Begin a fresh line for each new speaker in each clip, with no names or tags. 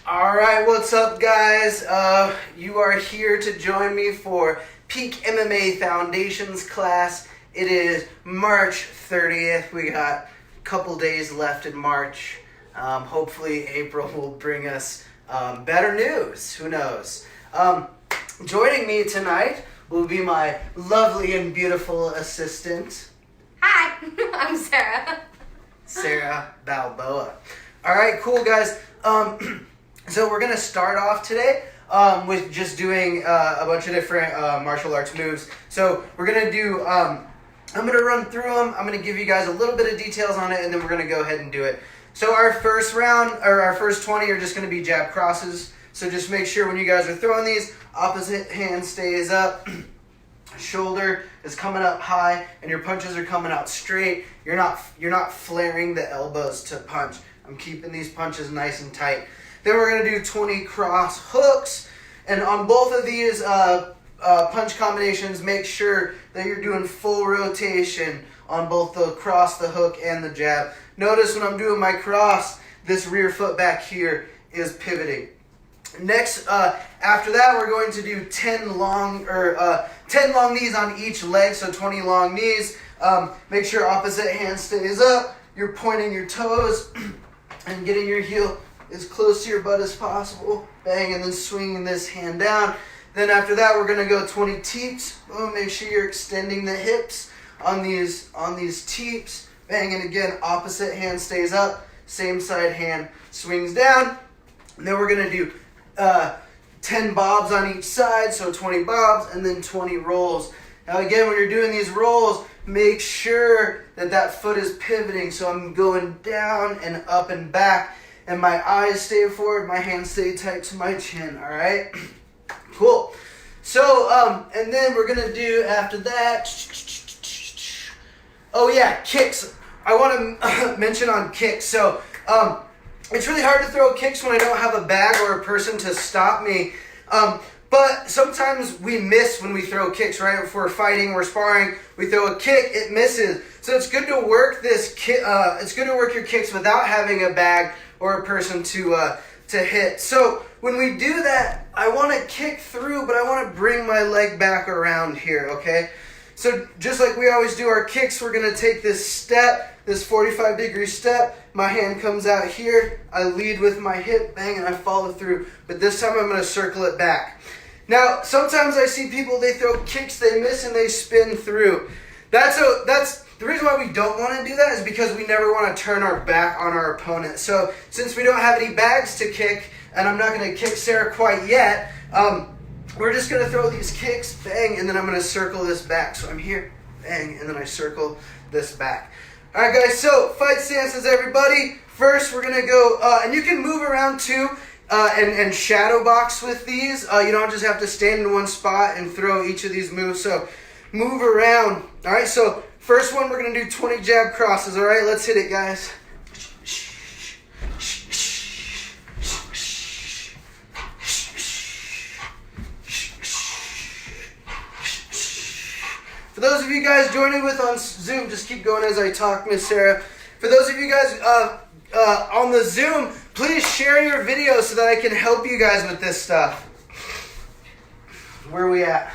Alright, what's up guys? You are here to join me for Peak MMA Foundations class. It is March 30th. We got a couple days left in March. Hopefully April will bring us better news. Who knows? Joining me tonight will be my lovely and beautiful assistant.
Hi, I'm Sarah.
Sarah Balboa. Alright, cool guys. So we're going to start off today with just doing a bunch of different martial arts moves. So we're going to do, I'm going to run through them. I'm going to give you guys a little bit of details on it, and then we're going to go ahead and do it. So our first round, or our first 20 are just going to be jab crosses. So just make sure when you guys are throwing these, opposite hand stays up, shoulder is coming up high, and your punches are coming out straight. You're not flaring the elbows to punch. I'm keeping these punches nice and tight. Then we're going to do 20 cross hooks. And on both of these punch combinations, make sure that you're doing full rotation on both the cross, the hook, and the jab. Notice when I'm doing my cross, this rear foot back here is pivoting. Next, after that, we're going to do 10 long knees on each leg, so 20 long knees. Make sure opposite hand stays up. You're pointing your toes and getting your heel as close to your butt as possible. Bang, and then swinging this hand down. Then after that, we're going to go 20 teeps. Boom, make sure you're extending the hips on these teeps. Bang, and again, opposite hand stays up. Same side hand swings down. And then we're going to do 10 bobs on each side, so 20 bobs, and then 20 rolls. Now again, when you're doing these rolls, make sure that foot is pivoting. So I'm going down and up and back, and my eyes stay forward, my hands stay tight to my chin, all right? Cool. So, and then we're going to do after that, oh yeah, kicks. I want to mention on kicks. So, it's really hard to throw kicks when I don't have a bag or a person to stop me. But sometimes we miss when we throw kicks, right? If we're fighting, we're sparring, we throw a kick, it misses. So it's good to work it's good to work your kicks without having a bag or a person to hit. So when we do that, I want to kick through, but I want to bring my leg back around here, okay? So just like we always do our kicks, we're going to take this step, this 45-degree step. My hand comes out here. I lead with my hip, bang, and I follow through. But this time I'm going to circle it back. Now, sometimes I see people, they throw kicks, they miss, and they spin through. That's the reason why we don't want to do that is because we never want to turn our back on our opponent. So since we don't have any bags to kick, and I'm not going to kick Sarah quite yet, we're just going to throw these kicks, bang, and then I'm going to circle this back. So I'm here, bang, and then I circle this back. All right, guys, so fight stances, everybody. First, we're going to go, and you can move around too and shadow box with these. You don't just have to stand in one spot and throw each of these moves. So move around. All right, so first one, we're going to do 20 jab crosses. All right, let's hit it, guys. For those of you guys joining with on Zoom, just keep going as I talk, Miss Sarah. For those of you guys on the Zoom, please share your video so that I can help you guys with this stuff. Where are we at?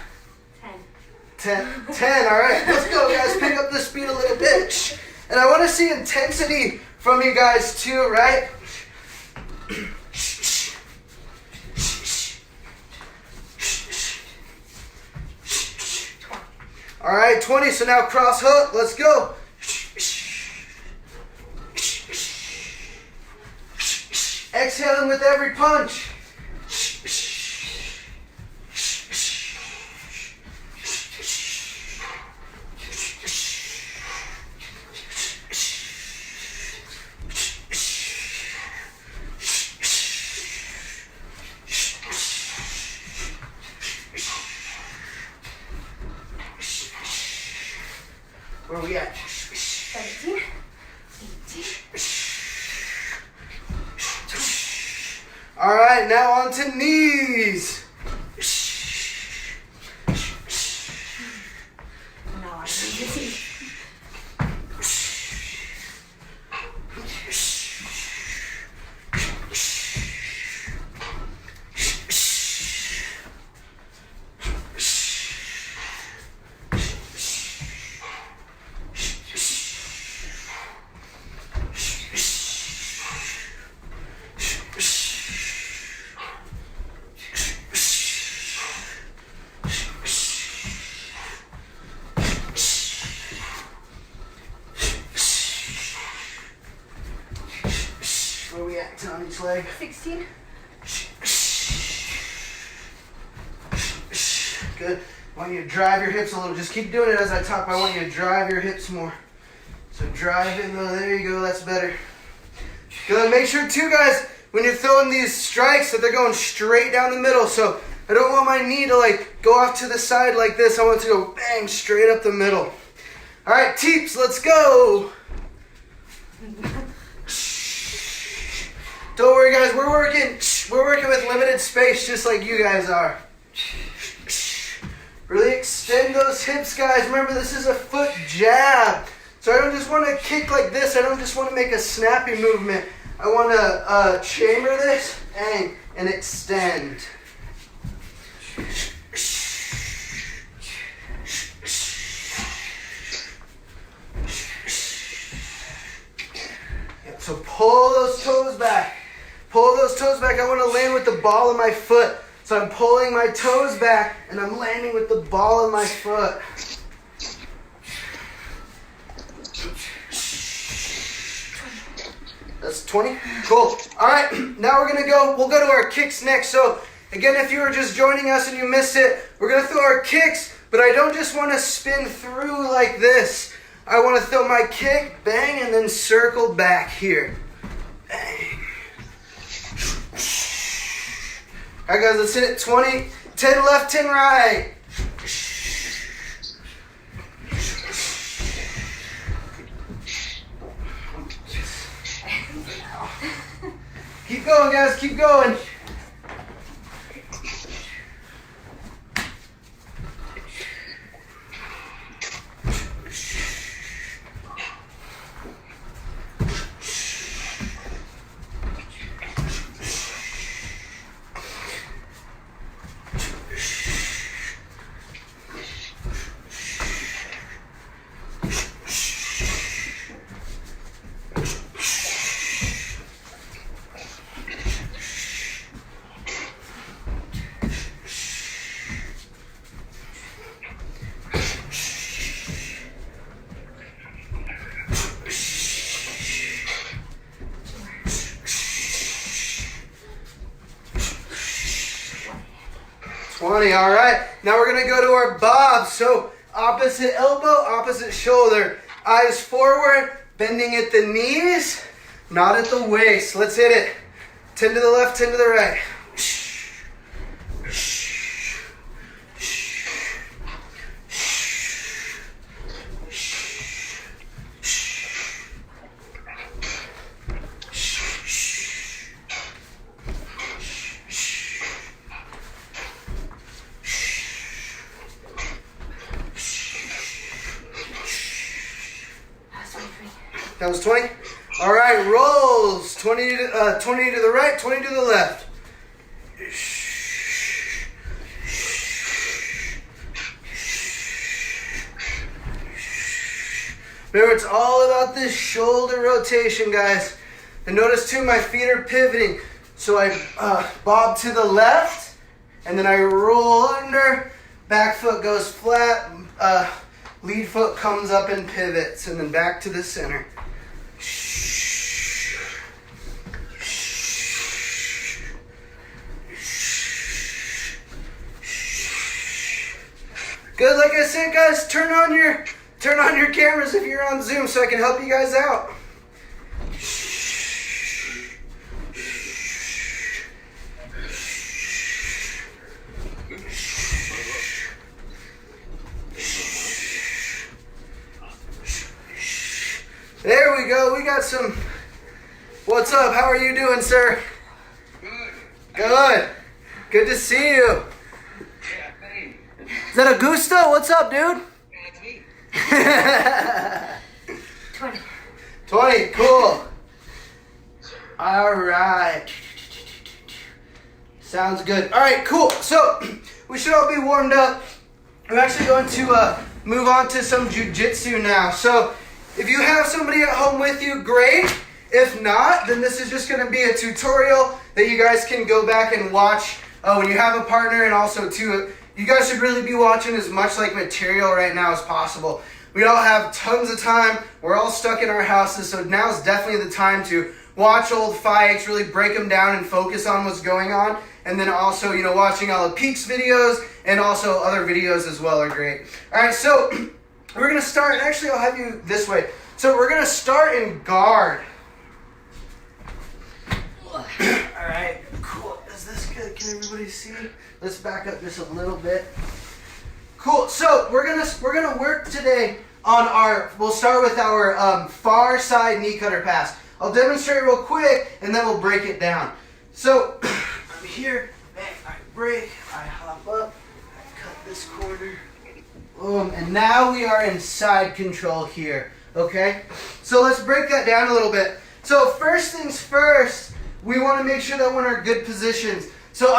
10, all right. Let's go, guys. Pick up the speed a little bit. And I want to see intensity from you guys too, right? All right, 20, so now cross hook, let's go. Exhaling with every punch. Where are we at?
17, 18.
All right, now on to knees.
No, I didn't.
Where are we at on each leg?
16.
Good. I want you to drive your hips a little. Just keep doing it as I talk, but I want you to drive your hips more. So drive it. Oh, there you go. That's better. Good. Make sure too, guys, when you're throwing these strikes that they're going straight down the middle. So I don't want my knee to like go off to the side like this. I want it to go bang straight up the middle. All right, teeps, let's go. Don't worry, guys. We're working with limited space, just like you guys are. Really extend those hips, guys. Remember, this is a foot jab. So I don't just want to kick like this. I don't just want to make a snappy movement. I want to chamber this and extend. So pull those toes back. Pull those toes back. I want to land with the ball of my foot. So I'm pulling my toes back and I'm landing with the ball of my foot. That's 20. Cool. All right, now we'll go to our kicks next. So again, if you were just joining us and you missed it, we're going to throw our kicks, but I don't just want to spin through like this. I want to throw my kick, bang, and then circle back here. Bang. All right, guys, let's hit it. 20, 10 left, 10 right. Keep going, guys, keep going. All right, now we're going to go to our bob. So opposite elbow, opposite shoulder. Eyes forward, bending at the knees, not at the waist. Let's hit it. 10 to the left, 10 to the right. That was 20. All right, rolls. 20 to the right, 20 to the left. Remember, it's all about this shoulder rotation, guys. And notice, too, my feet are pivoting. So I bob to the left, and then I roll under. Back foot goes flat. Lead foot comes up and pivots, and then back to the center. Good, like I said, guys, turn on your cameras if you're on Zoom so I can help you guys out. There we go. We got some. What's up? How are you doing, sir? Good. Good to see you. Is that Augusto? What's up, dude?
20.
20, cool. All right. Sounds good. All right, cool. So we should all be warmed up. We're actually going to move on to some Jiu-Jitsu now. So if you have somebody at home with you, great. If not, then this is just going to be a tutorial that you guys can go back and watch when you have a partner, and also too, you guys should really be watching as much like material right now as possible. We all have tons of time. We're all stuck in our houses, so now's definitely the time to watch old fights, really break them down and focus on what's going on. And then also, watching all the Peaks videos and also other videos as well are great. All right, so we're going to start, and actually I'll have you this way. So we're going to start in guard. All right, cool. Is this good? Can everybody see? Let's back up just a little bit. Cool. So we're gonna work today on we'll start with our far side knee cutter pass. I'll demonstrate real quick, and then we'll break it down. So I'm here, I break, I hop up, I cut this corner, boom, and now we are in side control here. Okay. So let's break that down a little bit. So first things first, we want to make sure that we're in our good positions. So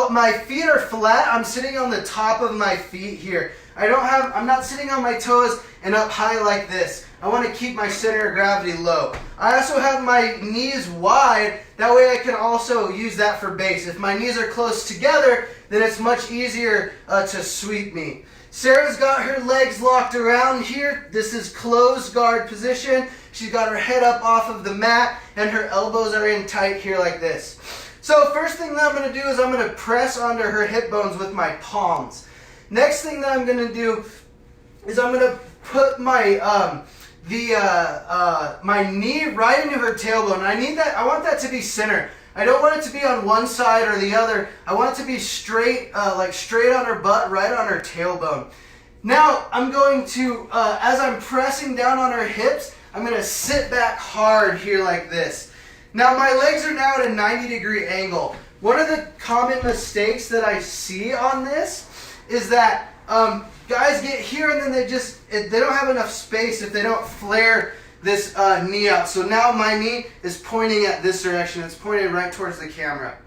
my feet are flat. I'm sitting on the top of my feet here. I'm not sitting on my toes and up high like this. I want to keep my center of gravity low. I also have my knees wide. That way I can also use that for base. If my knees are close together, then it's much easier to sweep me. Sarah's got her legs locked around here. This is closed guard position. She's got her head up off of the mat and her elbows are in tight here like this. So first thing that I'm going to do is I'm going to press onto her hip bones with my palms. Next thing that I'm going to do is I'm going to put my my knee right into her tailbone. I want that to be center. I don't want it to be on one side or the other. I want it to be straight, like straight on her butt, right on her tailbone. Now I'm going to, as I'm pressing down on her hips, I'm going to sit back hard here like this. Now my legs are now at a 90-degree angle. One of the common mistakes that I see on this is that guys get here and then they don't have enough space if they don't flare this knee out. So now my knee is pointing at this direction. It's pointing right towards the camera.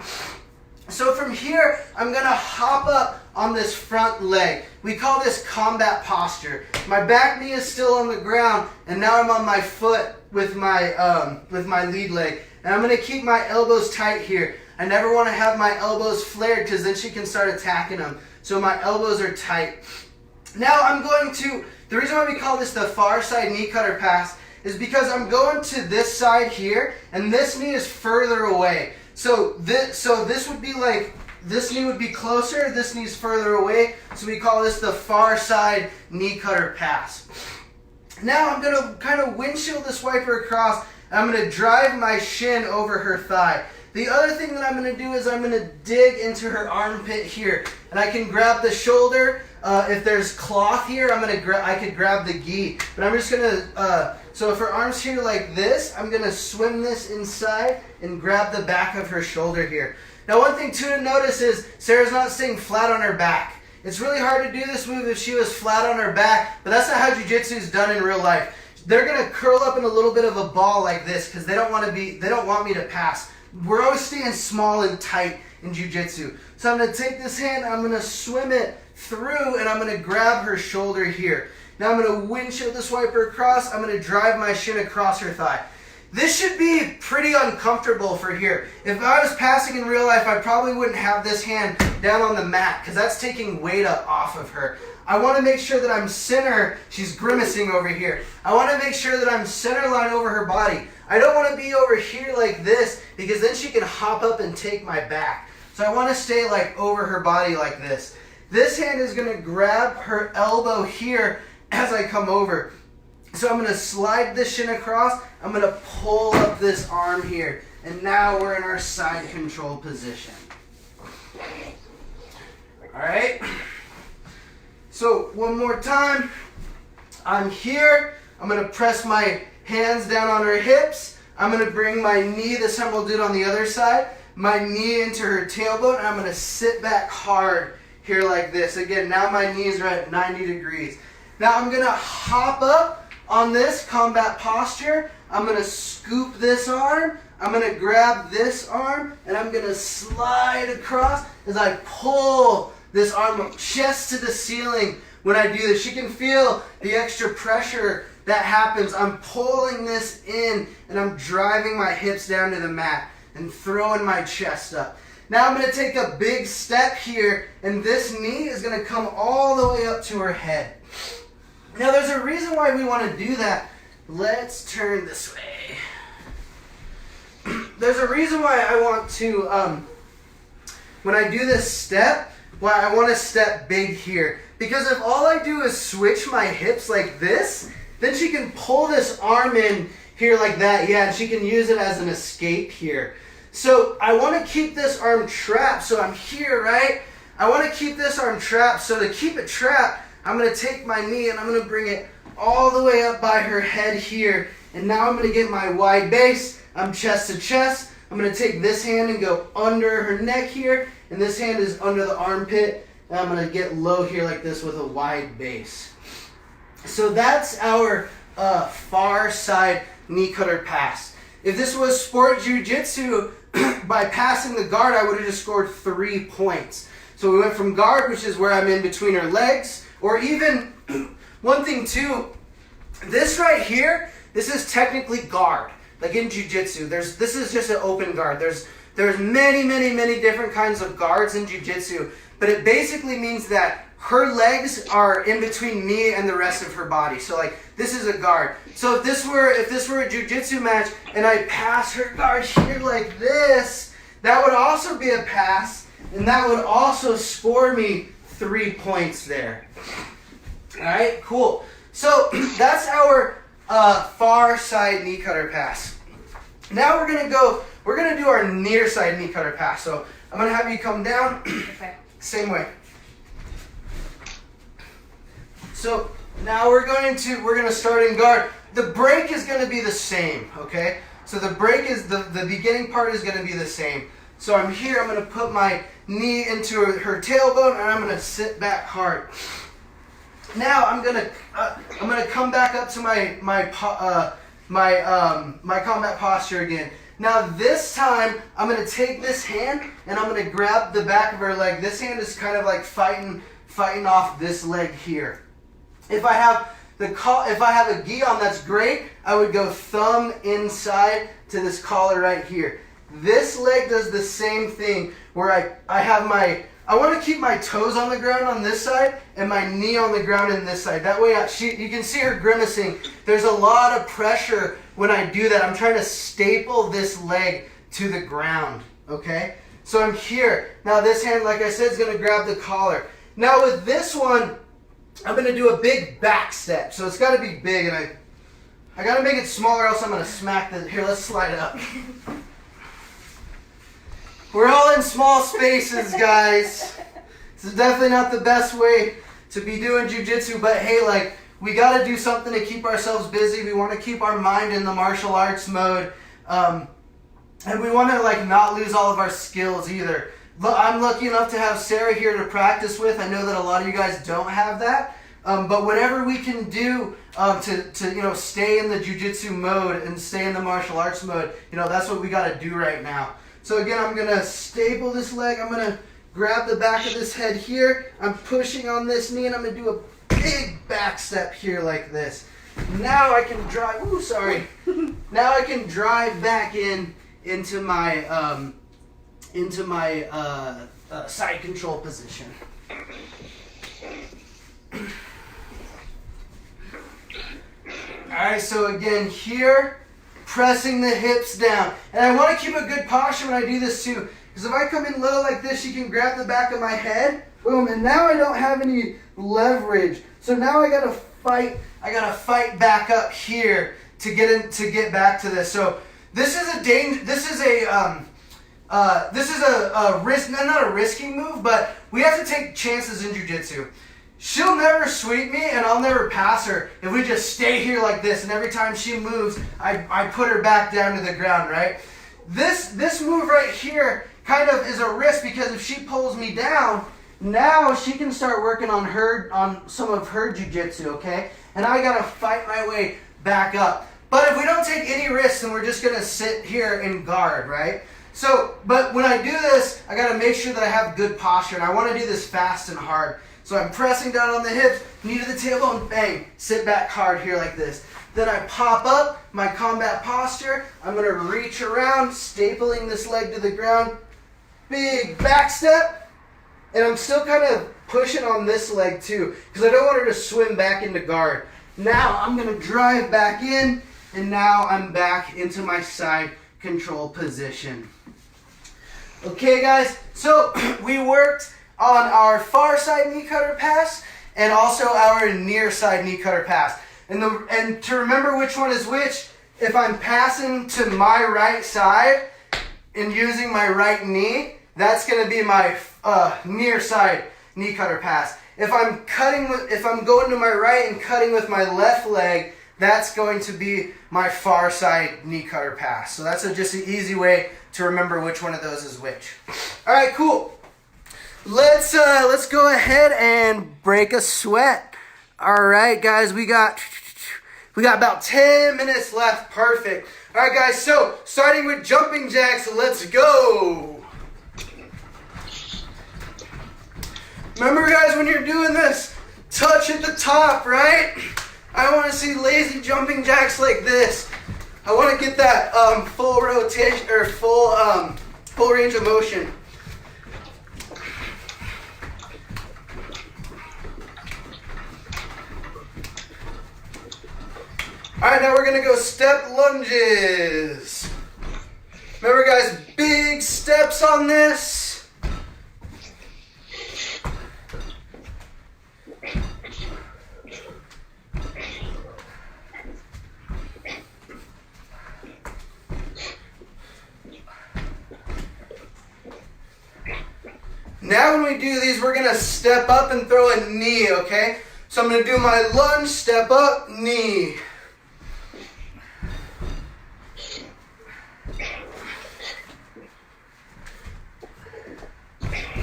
So from here, I'm going to hop up on this front leg. We call this combat posture. My back knee is still on the ground, and now I'm on my foot with my lead leg. And I'm going to keep my elbows tight here. I never want to have my elbows flared because then she can start attacking them. So my elbows are tight. Now the reason why we call this the far side knee cutter pass is because I'm going to this side here, and this knee is further away. So this would be like, this knee would be closer, this knee's further away, so we call this the far side knee cutter pass. Now I'm going to kind of windshield this wiper across, and I'm going to drive my shin over her thigh. The other thing that I'm going to do is I'm going to dig into her armpit here, and I can grab the shoulder. If there's cloth here, I could grab the gi, but I'm just going to, so if her arm's here like this, I'm going to swim this inside and grab the back of her shoulder here. Now one thing too to notice is Sarah's not staying flat on her back. It's really hard to do this move if she was flat on her back, but that's not how Jiu-Jitsu is done in real life. They're going to curl up in a little bit of a ball like this because they don't want me to pass. We're always staying small and tight in Jiu-Jitsu. So I'm going to take this hand, I'm going to swim it through, and I'm going to grab her shoulder here. Now I'm going to windshield this wiper across. I'm going to drive my shin across her thigh. This should be pretty uncomfortable for here. If I was passing in real life, I probably wouldn't have this hand down on the mat because that's taking weight up off of her. I want to make sure that I'm center. She's grimacing over here. I want to make sure that I'm center line over her body. I don't want to be over here like this because then she can hop up and take my back. So I want to stay like over her body like this. This hand is going to grab her elbow here as I come over. So I'm going to slide this shin across. I'm going to pull up this arm here. And now we're in our side control position. All right. So one more time. I'm here. I'm going to press my hands down on her hips. I'm going to bring my knee, this time we'll do it on the other side, my knee into her tailbone, and I'm going to sit back hard here like this. Again, now my knees are at 90 degrees. Now I'm going to hop up on this combat posture. I'm going to scoop this arm. I'm going to grab this arm, and I'm going to slide across as I pull this arm up, chest to the ceiling when I do this. You can feel the extra pressure that happens. I'm pulling this in, and I'm driving my hips down to the mat and throwing my chest up. Now I'm going to take a big step here, and this knee is going to come all the way up to her head. Now there's a reason why we want to do that. Let's turn this way. there's a reason why I want to, when I do this step, why I want to step big here. Because if all I do is switch my hips like this, then she can pull this arm in here like that. Yeah, and she can use it as an escape here. So I want to keep this arm trapped. So I'm here, right? I want to keep this arm trapped. So to keep it trapped, I'm going to take my knee and I'm going to bring it all the way up by her head here. And now I'm going to get my wide base. I'm chest to chest. I'm going to take this hand and go under her neck here. And this hand is under the armpit. And I'm going to get low here like this with a wide base. So that's our far side knee cutter pass. If this was sport jiu-jitsu, by passing the guard, I would have just scored 3 points. So we went from guard, which is where I'm in between her legs, or even, one thing too, this right here, this is technically guard. Like in jiu-jitsu, this is just an open guard. There's many different kinds of guards in jiu-jitsu, but it basically means that her legs are in between me and the rest of her body. So like this is a guard. So if this were a jiu-jitsu match and I pass her guard here like this, that would also be a pass, and that would also score me 3 points there. All right, cool. So that's our far side knee cutter pass. Now we're gonna do our near side knee cutter pass. So I'm gonna have you come down.
Okay.
Same way. So now we're gonna start in guard. The break is gonna be the same, okay? So the break is the beginning part is gonna be the same. So I'm here, I'm gonna put my knee into her tailbone and I'm gonna sit back hard. Now I'm gonna come back up to my combat posture again. Now this time I'm gonna take this hand and I'm gonna grab the back of her leg. This hand is kind of like fighting off this leg here. If I have a gi on, that's great. I would go thumb inside to this collar right here. This leg does the same thing where I want to keep my toes on the ground on this side and my knee on the ground in this side. That way you can see her grimacing. There's a lot of pressure when I do that. I'm trying to staple this leg to the ground, okay? So I'm here. Now this hand, like I said, is going to grab the collar. Now with this one, I'm going to do a big back step. So it's got to be big, and I got to make it smaller, else I'm going to smack the... Here, let's slide it up. We're all in small spaces, guys. This is definitely not the best way to be doing jiu-jitsu, but hey, like, we got to do something to keep ourselves busy. We want to keep our mind in the martial arts mode, and we want to, like, not lose all of our skills either. I'm lucky enough to have Sarah here to practice with. I know that a lot of you guys don't have that, but whatever we can do to stay in the jiu-jitsu mode and stay in the martial arts mode, that's what we got to do right now. So again, I'm going to staple this leg. I'm going to grab the back of this head here. I'm pushing on this knee, and I'm going to do a big back step here like this. Now I can drive. Ooh, sorry. Now I can drive back into my side control position. Alright, so again here, pressing the hips down. And I want to keep a good posture when I do this too. Because if I come in low like this, she can grab the back of my head. Boom, and now I don't have any leverage. So now I gotta fight back up here to get back to this. So this is a risk, not a risky move, but we have to take chances in jiu-jitsu. She'll never sweep me, and I'll never pass her if we just stay here like this, and every time she moves, I put her back down to the ground, right? This move right here kind of is a risk, because if she pulls me down, now she can start working on some of her jiu-jitsu, okay? And I gotta fight my way back up. But if we don't take any risks, then we're just gonna sit here and guard, right? So, but when I do this, I gotta make sure that I have good posture, and I wanna do this fast and hard. So I'm pressing down on the hips, knee to the tailbone, bang, sit back hard here like this. Then I pop up my combat posture. I'm gonna reach around, stapling this leg to the ground, big back step, and I'm still kind of pushing on this leg too, because I don't want her to swim back into guard. Now I'm gonna drive back in, and now I'm back into my side control position. Okay, guys, so we worked on our far side knee cutter pass and also our near side knee cutter pass. And to remember which one is which, if I'm passing to my right side and using my right knee, that's going to be my near side knee cutter pass. If I'm going to my right and cutting with my left leg, that's going to be my far side knee cutter pass. So that's just an easy way to remember which one of those is which. All right, cool. Let's go ahead and break a sweat. All right, guys, we got about 10 minutes left. Perfect. All right, guys, so starting with jumping jacks, let's go. Remember, guys, when you're doing this, touch at the top, right? I want to see lazy jumping jacks like this. I want to get that full rotation or full range of motion. All right, now we're going to go step lunges. Remember, guys, big steps on this. Now when we do these, we're going to step up and throw a knee, okay? So I'm going to do my lunge, step up, knee.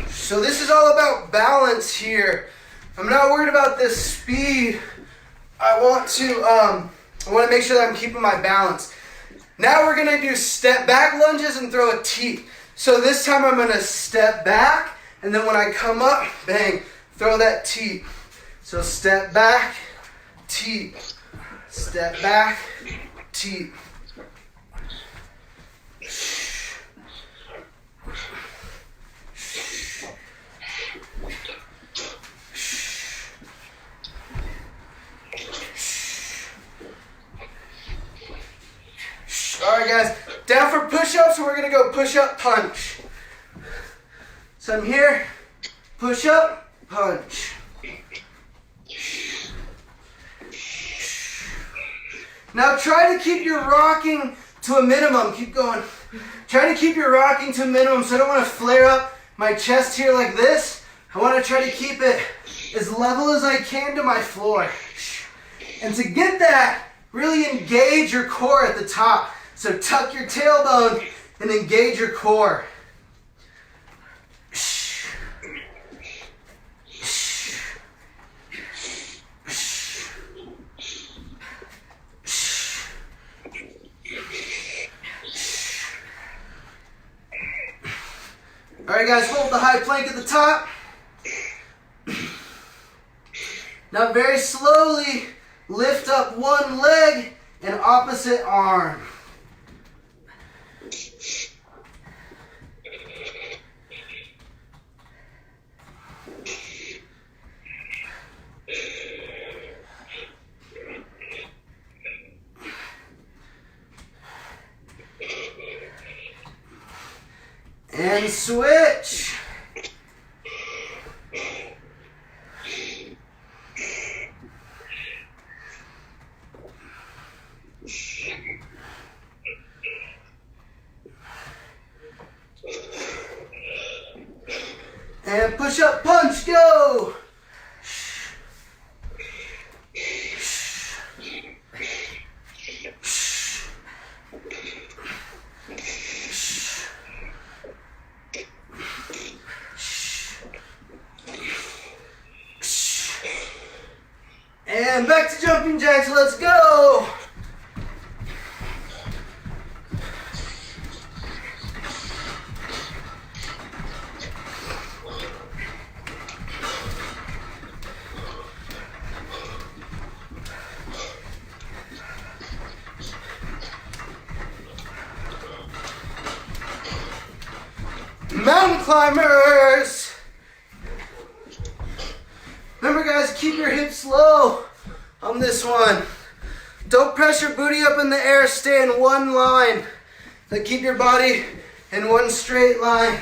So this is all about balance here. I'm not worried about this speed. I want to make sure that I'm keeping my balance. Now we're going to do step back lunges and throw a T. So this time I'm going to step back, and then when I come up, bang, throw that T. So step back, T. Step back, T. All right, guys, down for push-ups, so we're going to go push-up, punch. So I'm here, push-up, punch. Now try to keep your rocking to a minimum. Keep going. Try to keep your rocking to a minimum, so I don't want to flare up my chest here like this. I want to try to keep it as level as I can to my floor. And to get that, really engage your core at the top. So tuck your tailbone and engage your core. All right, guys, hold the high plank at the top. Now very slowly lift up one leg and opposite arm. And switch. And push up, punch, go. And back to jumping jacks, let's go. Mountain climbers. Remember, guys, keep your hips low on this one. Don't press your booty up in the air. Stay in one line. Like keep your body in one straight line.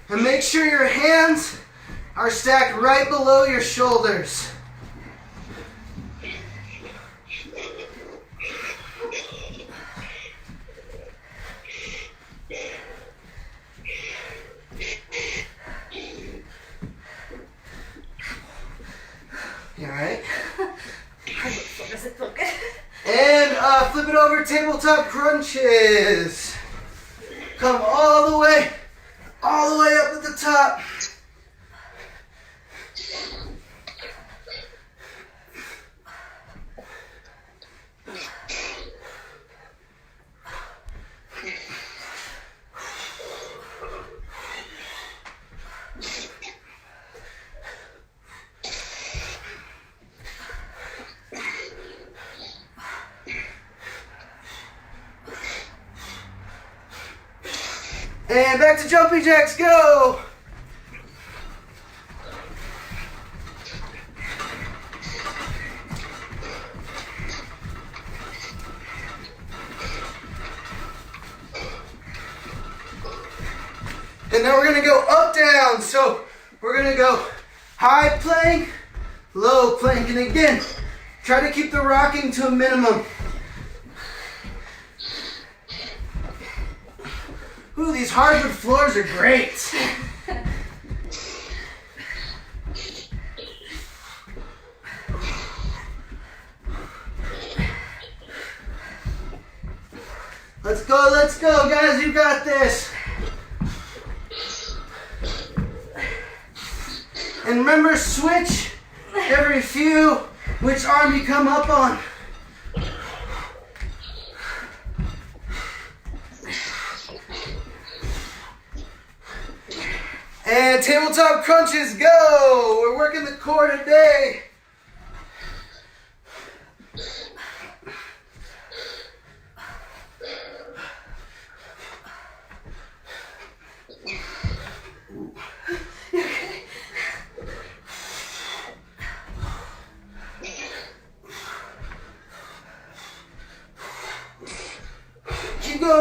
And make sure your hands are stacked right below your shoulders. You alright?
Does it feel good?
And flip it over, tabletop crunches. Come all the way up at the top. And back to jumping jacks, go! And then we're gonna go up, down. So we're gonna go high plank, low plank. And again, try to keep the rocking to a minimum. Ooh, these hardwood floors are great. Let's go, guys, you got this. And remember, switch every few, which arm you come up on. And tabletop crunches, go! We're working the core today.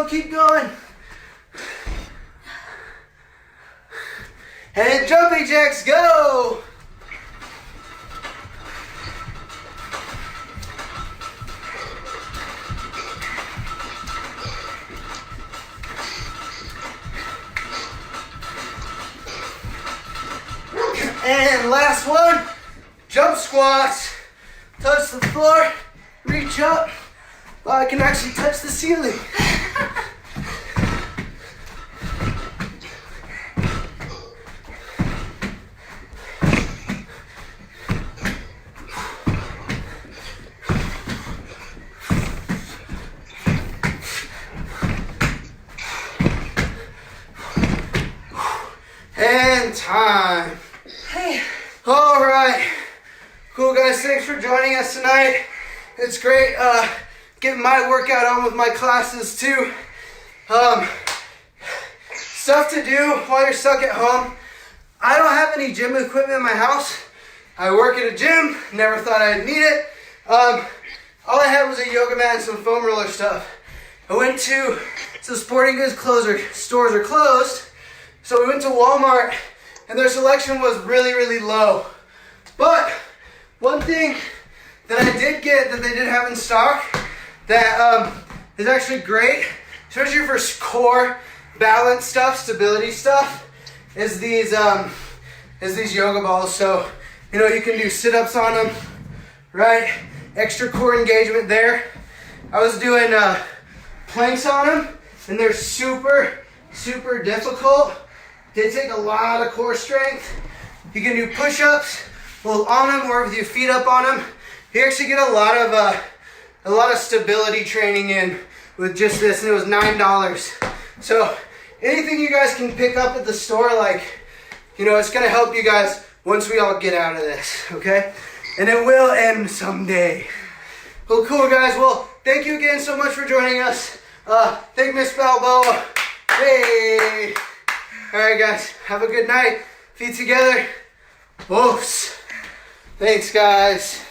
Keep going. And jumping jacks, go! And last one, jump squats. Touch the floor, reach up. Well, I can actually touch the ceiling. And time.
Hey.
All right. Cool, guys. Thanks for joining us tonight. It's great getting my workout on with my classes too. Stuff to do while you're stuck at home. I don't have any gym equipment in my house. I work at a gym. Never thought I'd need it. All I had was a yoga mat and some foam roller stuff. I went to some sporting goods stores are closed. So we went to Walmart, and their selection was really, really low. But one thing that I did get that they did have in stock that is actually great, especially for core balance stuff, stability stuff, is these yoga balls. So, you know, you can do sit-ups on them, right? Extra core engagement there. I was doing planks on them, and they're super, super difficult. They take a lot of core strength. You can do push-ups both on them or with your feet up on them. You actually get a lot of stability training in with just this, and it was $9. So anything you guys can pick up at the store, like, you know, it's gonna help you guys once we all get out of this, okay? And it will end someday. Well, cool, guys. Well, thank you again so much for joining us. Thank Miss Balboa. Hey. All right, guys, have a good night. Feet together. Whoops. Thanks, guys.